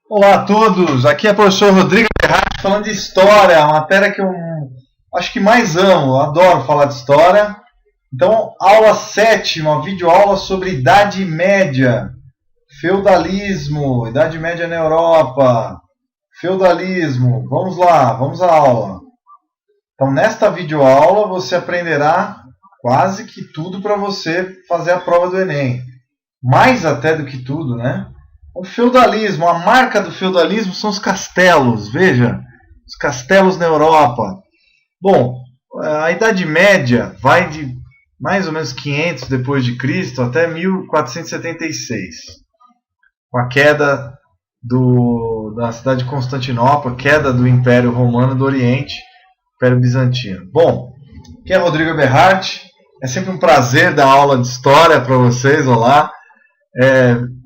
Olá a todos, aqui é o professor Rodrigo Berratti falando de história, a matéria que eu acho que mais amo, eu adoro falar de história. Então, aula 7, uma videoaula sobre Idade Média, feudalismo, Idade Média na Europa, feudalismo. Vamos lá, vamos à aula. Então, nesta videoaula você aprenderá quase que tudo para você fazer a prova do Enem. Mais até do que tudo, né? O feudalismo, a marca do feudalismo são os castelos, veja, os castelos na Europa. Bom, a Idade Média vai de mais ou menos 500 depois de Cristo até 1476, com a queda da cidade de Constantinopla, queda do Império Romano do Oriente, Império Bizantino. Bom, aqui é Rodrigo Berratti, é sempre um prazer dar aula de história para vocês, olá.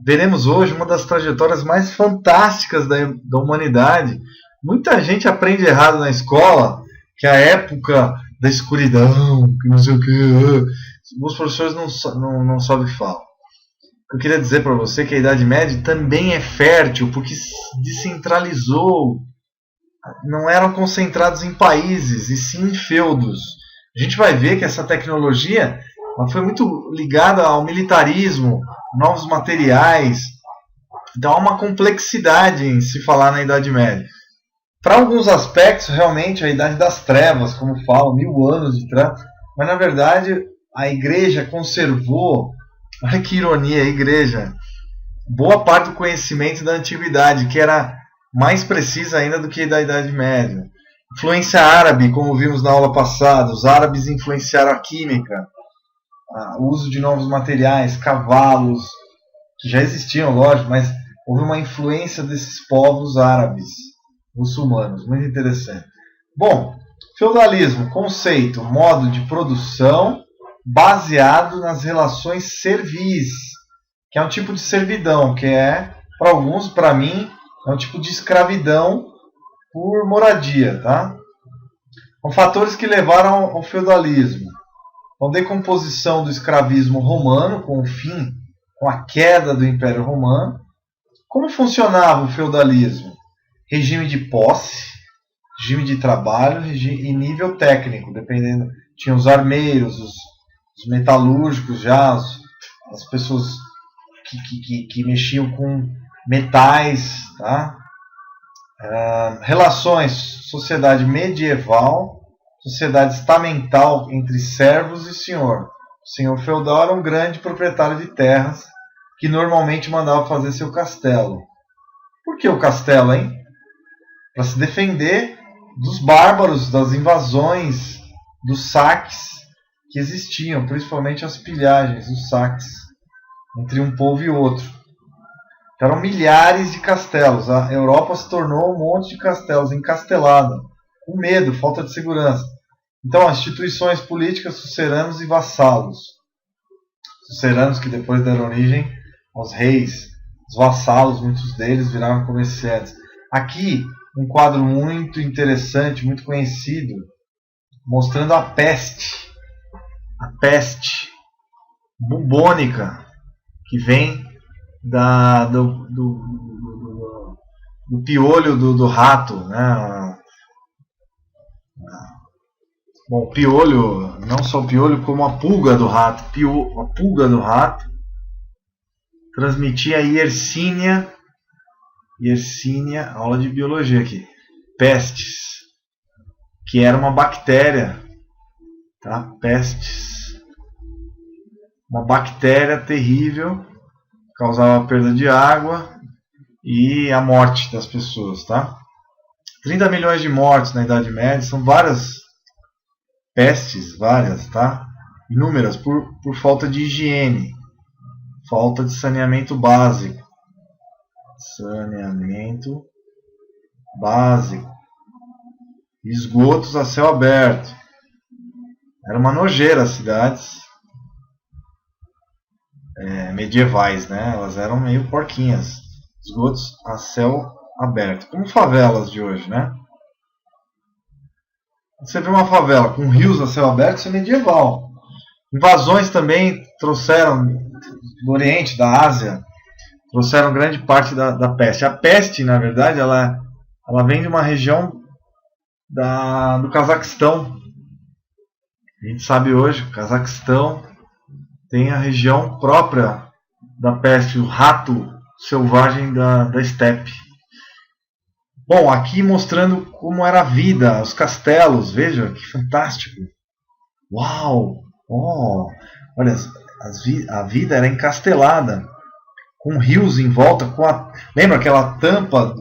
Veremos hoje uma das trajetórias mais fantásticas da humanidade. Muita gente aprende errado na escola, que é a época da escuridão, que não sei o que. Os professores não sabem o que falam. Eu queria dizer para você que a Idade Média também é fértil, porque se descentralizou. Não eram concentrados em países, e sim em feudos. A gente vai ver que essa tecnologia foi muito ligada ao militarismo, novos materiais. Então há uma complexidade em se falar na Idade Média. Para alguns aspectos, realmente, a Idade das Trevas, como falam, 1000 anos de trevas, mas na verdade a Igreja conservou, olha que ironia, a Igreja, boa parte do conhecimento da Antiguidade, que era mais precisa ainda do que da Idade Média. Influência árabe, como vimos na aula passada, os árabes influenciaram a química, o uso de novos materiais, cavalos, que já existiam, lógico, mas houve uma influência desses povos árabes, muçulmanos, muito interessante. Bom, feudalismo, conceito, modo de produção baseado nas relações servis, que é um tipo de servidão, que é, para alguns, para mim, é um tipo de escravidão por moradia, tá? Com fatores que levaram ao feudalismo. Então, decomposição do escravismo romano, com o fim, com a queda do Império Romano. Como funcionava o feudalismo? Regime de posse, regime de trabalho e nível técnico, dependendo. Tinha os armeiros, os metalúrgicos já, as pessoas que mexiam com metais, tá? Relações, sociedade medieval, sociedade estamental entre servos e senhor. O senhor feudal era um grande proprietário de terras que normalmente mandava fazer seu castelo. Por que o castelo, hein? Para se defender dos bárbaros, das invasões, dos saques que existiam, principalmente as pilhagens, os saques entre um povo e outro. Então, eram milhares de castelos. A Europa se tornou um monte de castelos, encastelada, com medo, falta de segurança. Então, as instituições políticas, suceranos e vassalos. Suceranos que depois deram origem aos reis. Os vassalos, muitos deles viraram comerciantes. Aqui, um quadro muito interessante, muito conhecido, mostrando a peste bubônica, que vem do piolho do rato, né? Bom, piolho, não só o piolho, como a pulga do rato. A pulga do rato transmitia a Yersinia, aula de biologia aqui, pestes, que era uma bactéria, tá? Pestes, uma bactéria terrível, causava perda de água e a morte das pessoas, tá? 30 milhões de mortes na Idade Média, são várias pestes, tá? Inúmeras, por falta de higiene, falta de saneamento básico. Esgotos a céu aberto. Era uma nojeira as cidades medievais, né? Elas eram meio porquinhas. Esgotos a céu aberto, como favelas de hoje, né? Você vê uma favela com rios a céu aberto, isso é medieval. Invasões também trouxeram do Oriente, da Ásia, trouxeram grande parte da peste. A peste, na verdade, ela vem de uma região do Cazaquistão. A gente sabe hoje que o Cazaquistão tem a região própria da peste, o rato selvagem da estepe. Bom, aqui mostrando como era a vida, os castelos, veja que fantástico. Uau! Oh, olha, a vida era encastelada, com rios em volta, lembra aquela tampa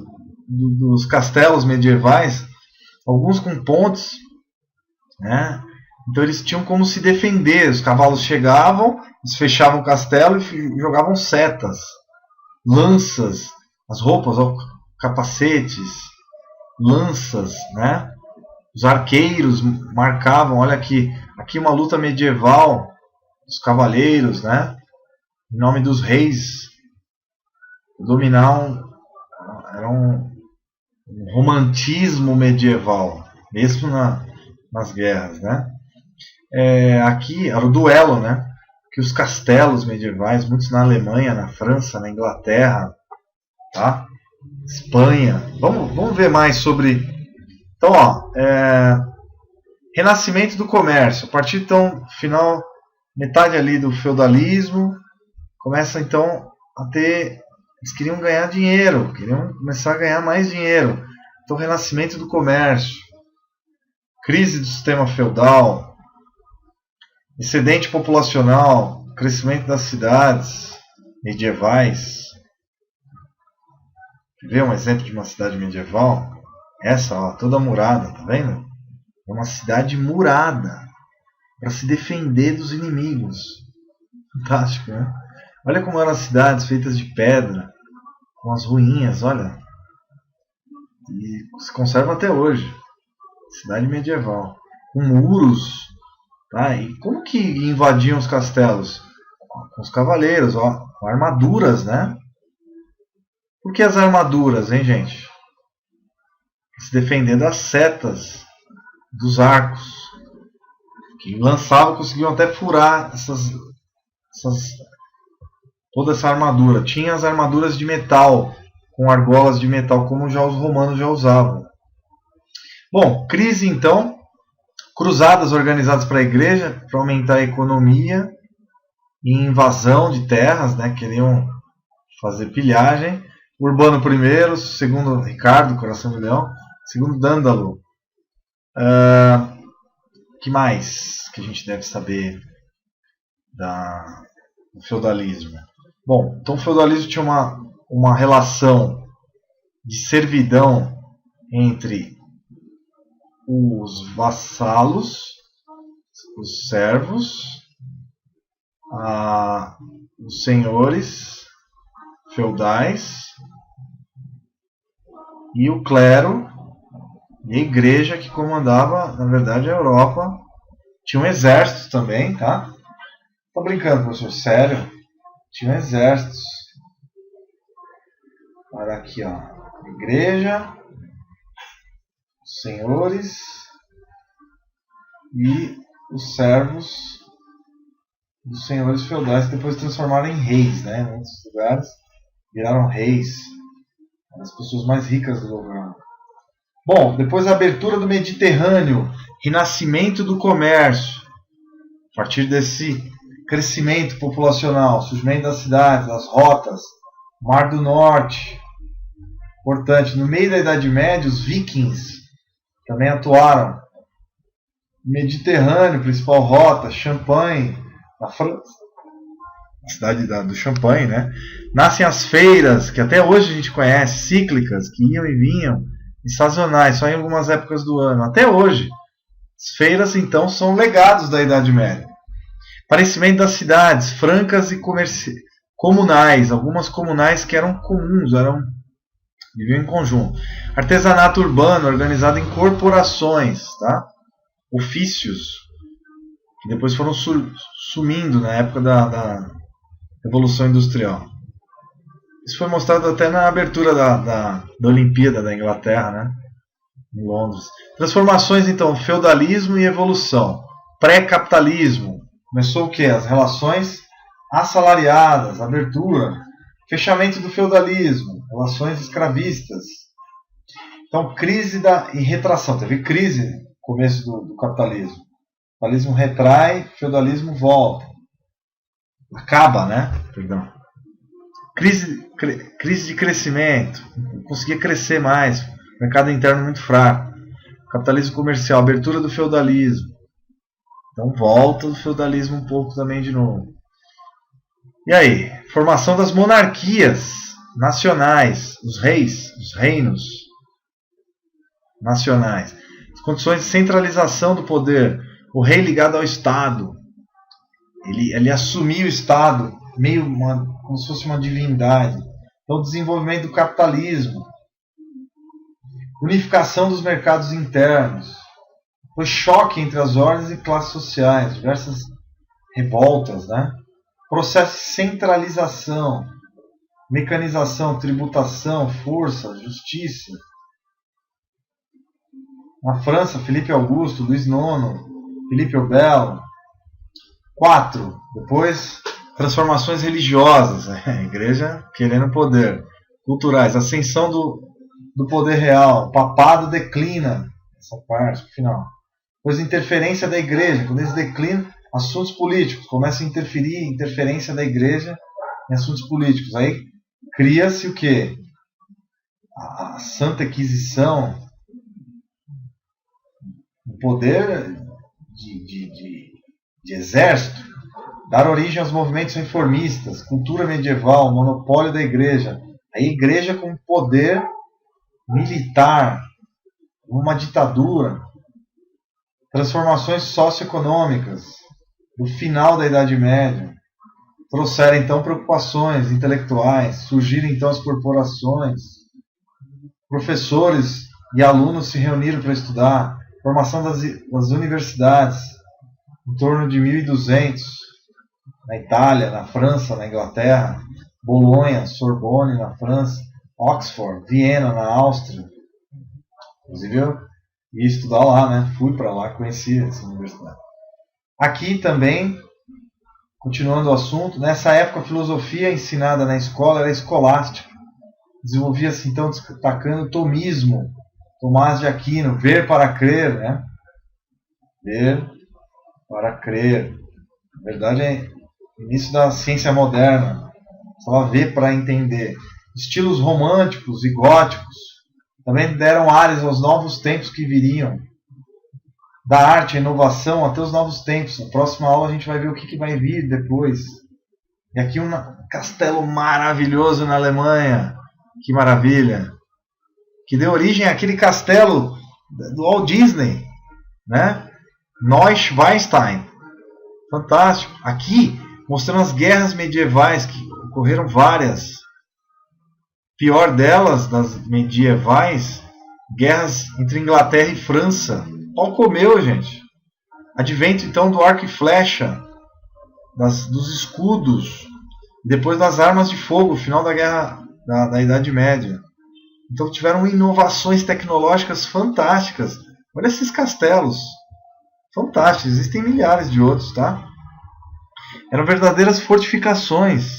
dos castelos medievais? Alguns com pontes, né? Então eles tinham como se defender. Os cavalos chegavam, eles fechavam o castelo e jogavam setas, lanças, as roupas, capacetes, lanças, né? Os arqueiros marcavam. Olha aqui uma luta medieval dos cavaleiros, né? Em nome dos reis, dominavam. Era um romantismo medieval, mesmo nas guerras, né? Aqui era o duelo, né? Que os castelos medievais, muitos na Alemanha, na França, na Inglaterra, tá? Espanha. Vamos ver mais sobre. Então, ó, renascimento do comércio. A partir então final, metade ali do feudalismo, começa então a ter. Eles queriam ganhar dinheiro, queriam começar a ganhar mais dinheiro. Então, renascimento do comércio, crise do sistema feudal, excedente populacional, crescimento das cidades medievais. Vê um exemplo de uma cidade medieval? Essa, ó, toda murada, tá vendo? É uma cidade murada para se defender dos inimigos. Fantástico, né? Olha como eram as cidades feitas de pedra, com as ruínas, olha. E se conserva até hoje. Cidade medieval. Com muros. Tá? E como que invadiam os castelos? Com os cavaleiros, ó, com armaduras, né? Por que as armaduras, hein, gente? Se defender das setas, dos arcos. Que lançavam, conseguiam até furar toda essa armadura. Tinha as armaduras de metal, com argolas de metal, como já os romanos já usavam. Bom, crise então, cruzadas organizadas para a igreja, para aumentar a economia, e invasão de terras, né, queriam fazer pilhagem. Urbano I, segundo Ricardo, Coração de Leão, segundo Dândalo. Que mais que a gente deve saber do feudalismo? Bom, então o feudalismo tinha uma relação de servidão entre os vassalos, os servos, os senhores feudais e o clero e a igreja que comandava, na verdade, a Europa. Tinha um exército também, tá? Tô brincando, professor, sério. Tinha exércitos. Olha aqui, ó. Igreja, senhores e os servos dos senhores feudais, que depois se transformaram em reis, né? Em muitos lugares viraram reis, as pessoas mais ricas do lugar. Bom, depois a abertura do Mediterrâneo, renascimento do comércio, a partir desse crescimento populacional, surgimento das cidades, das rotas, Mar do Norte. Importante, no meio da Idade Média, os vikings também atuaram. Mediterrâneo, principal rota, Champagne, na França, a cidade do Champagne, né? Nascem as feiras, que até hoje a gente conhece, cíclicas, que iam e vinham, e sazonais, só em algumas épocas do ano. Até hoje, as feiras, então, são legados da Idade Média. Aparecimento das cidades, francas e comunais, algumas comunais que eram comuns, viviam em conjunto. Artesanato urbano, organizado em corporações, tá? Ofícios, que depois foram sumindo na época da Revolução Industrial. Isso foi mostrado até na abertura da Olimpíada da Inglaterra, né? Em Londres. Transformações, então, feudalismo e evolução. Pré-capitalismo. Começou o quê? As relações assalariadas, abertura. Fechamento do feudalismo, relações escravistas. Então, crise e retração. Teve crise no começo do capitalismo. O capitalismo retrai, o feudalismo volta. Acaba, né? Perdão. Crise de crescimento. Não conseguia crescer mais. Mercado interno muito fraco. Capitalismo comercial, abertura do feudalismo. Então volta do feudalismo um pouco também de novo. E aí? Formação das monarquias nacionais, os reis, os reinos nacionais. As condições de centralização do poder. O rei ligado ao Estado. Ele assumia o Estado meio como se fosse uma divindade. Então o desenvolvimento do capitalismo. Unificação dos mercados internos. O choque entre as ordens e classes sociais. Diversas revoltas, né? Processo de centralização. Mecanização, tributação, força, justiça. Na França, Felipe Augusto, Luís IX, Felipe o Belo. 4. Depois, transformações religiosas. A igreja querendo poder. Culturais. Ascensão do poder real. O papado declina. Essa parte, final. Depois, interferência da igreja. Quando eles declinam, assuntos políticos. Começa a interferência da igreja em assuntos políticos. Aí cria-se o quê? A Santa Inquisição. O poder de exército. Dar origem aos movimentos reformistas. Cultura medieval. Monopólio da igreja. A igreja com poder militar. Uma ditadura. Transformações socioeconômicas. No final da Idade Média. Trouxeram então preocupações intelectuais. Surgiram então as corporações. Professores e alunos se reuniram para estudar. Formação das universidades. Em torno de 1200. Na Itália, na França, na Inglaterra. Bolonha, Sorbonne na França. Oxford, Viena na Áustria. Inclusive eu ia estudar lá, né? Fui para lá, conheci essa universidade. Aqui também, continuando o assunto, nessa época a filosofia ensinada na escola era escolástica. Desenvolvia-se então destacando o tomismo. Tomás de Aquino, ver para crer, né? Ver para crer. Na verdade é início da ciência moderna. Só ver para entender. Estilos românticos e góticos também deram áreas aos novos tempos que viriam. Da arte, a inovação até os novos tempos. Na próxima aula a gente vai ver o que vai vir depois. E aqui um castelo maravilhoso na Alemanha. Que maravilha. Que deu origem àquele castelo do Walt Disney. Né? Neuschwanstein. Fantástico. Aqui, mostrando as guerras medievais, que ocorreram várias. Pior delas, das medievais, guerras entre Inglaterra e França. Pau comeu, gente. Advento, então, do arco e flecha, dos escudos, depois das armas de fogo, final da guerra da Idade Média. Então tiveram inovações tecnológicas fantásticas. Olha esses castelos. Fantásticos. Existem milhares de outros, tá? Eram verdadeiras fortificações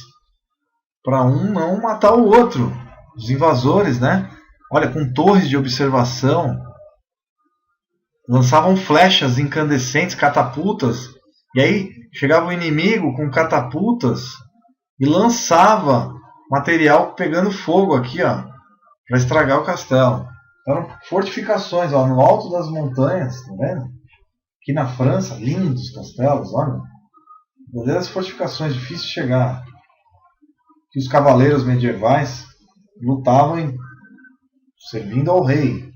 para um não matar o outro. Os invasores, né? Olha, com torres de observação. Lançavam flechas incandescentes, catapultas. E aí chegava o inimigo com catapultas e lançava material pegando fogo aqui, ó, para estragar o castelo. Eram fortificações, ó, no alto das montanhas, tá vendo? Aqui na França, lindos castelos, olha. Verdadeiras fortificações, difícil de chegar. Que os cavaleiros medievais lutavam servindo ao rei.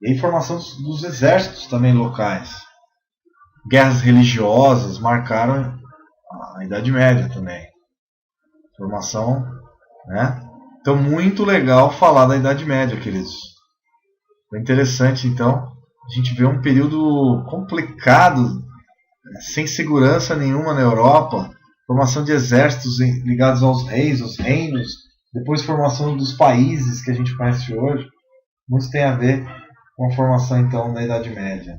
E a formação dos exércitos também locais. Guerras religiosas marcaram a Idade Média também. Formação, né? Então, muito legal falar da Idade Média, queridos. Foi interessante, então, a gente vê um período complicado, sem segurança nenhuma na Europa, formação de exércitos ligados aos reis, aos reinos, depois formação dos países que a gente conhece hoje. Muito tem a ver com a formação, então, da Idade Média.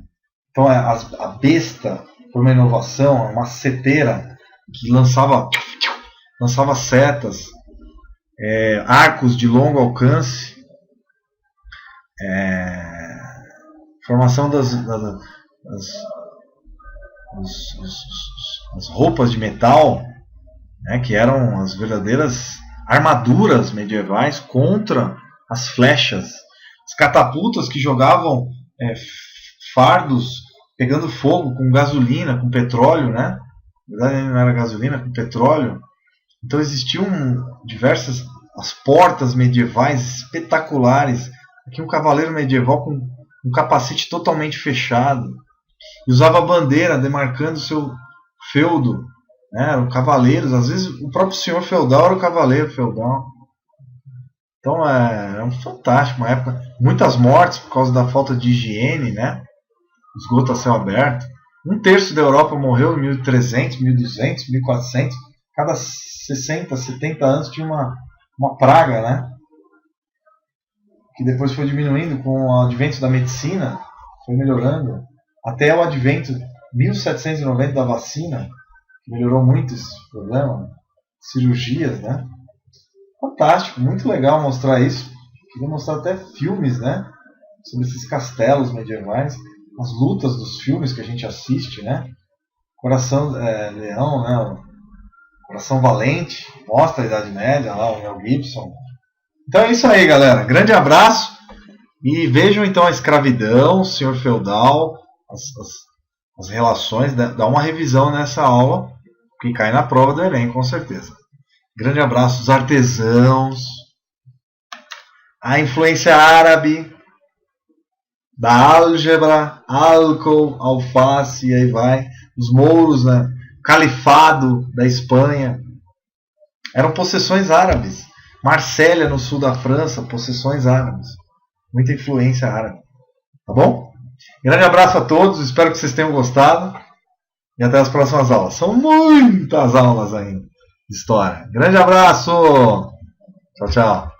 Então, a besta foi uma inovação, uma seteira que lançava setas. arcos de longo alcance, formação das roupas de metal, né, que eram as verdadeiras armaduras medievais contra as flechas, as catapultas que jogavam fardos pegando fogo com gasolina, com petróleo, né? Na verdade não era gasolina, com petróleo. Então existiam diversas as portas medievais espetaculares. Aqui um cavaleiro medieval com um capacete totalmente fechado. E usava a bandeira demarcando seu feudo. Né? Eram cavaleiros, às vezes o próprio senhor feudal era o cavaleiro feudal. Então é fantástico, uma época. Muitas mortes por causa da falta de higiene, né? Esgoto a céu aberto. 1/3 da Europa morreu em 1300, 1200, 1400. Cada 60, 70 anos tinha uma praga, né? Que depois foi diminuindo com o advento da medicina, foi melhorando. Até o advento 1790 da vacina, que melhorou muito esse problema. Cirurgias, né? Fantástico, muito legal mostrar isso. Queria mostrar até filmes, né? Sobre esses castelos medievais. As lutas dos filmes que a gente assiste, né? Coração Leão, né? Coração Valente, mostra a Idade Média, lá o Mel Gibson. Então é isso aí, galera. Grande abraço. E vejam então a escravidão, o senhor feudal, as relações. Dá uma revisão nessa aula, que cai na prova do Enem, com certeza. Grande abraço. Os artesãos, a influência árabe, da álgebra, álcool, alface, e aí vai. Os mouros, né? Califado da Espanha. Eram possessões árabes. Marsella, no sul da França, possessões árabes. Muita influência árabe. Tá bom? Grande abraço a todos, espero que vocês tenham gostado. E até as próximas aulas. São muitas aulas ainda de história. Grande abraço! Tchau, tchau.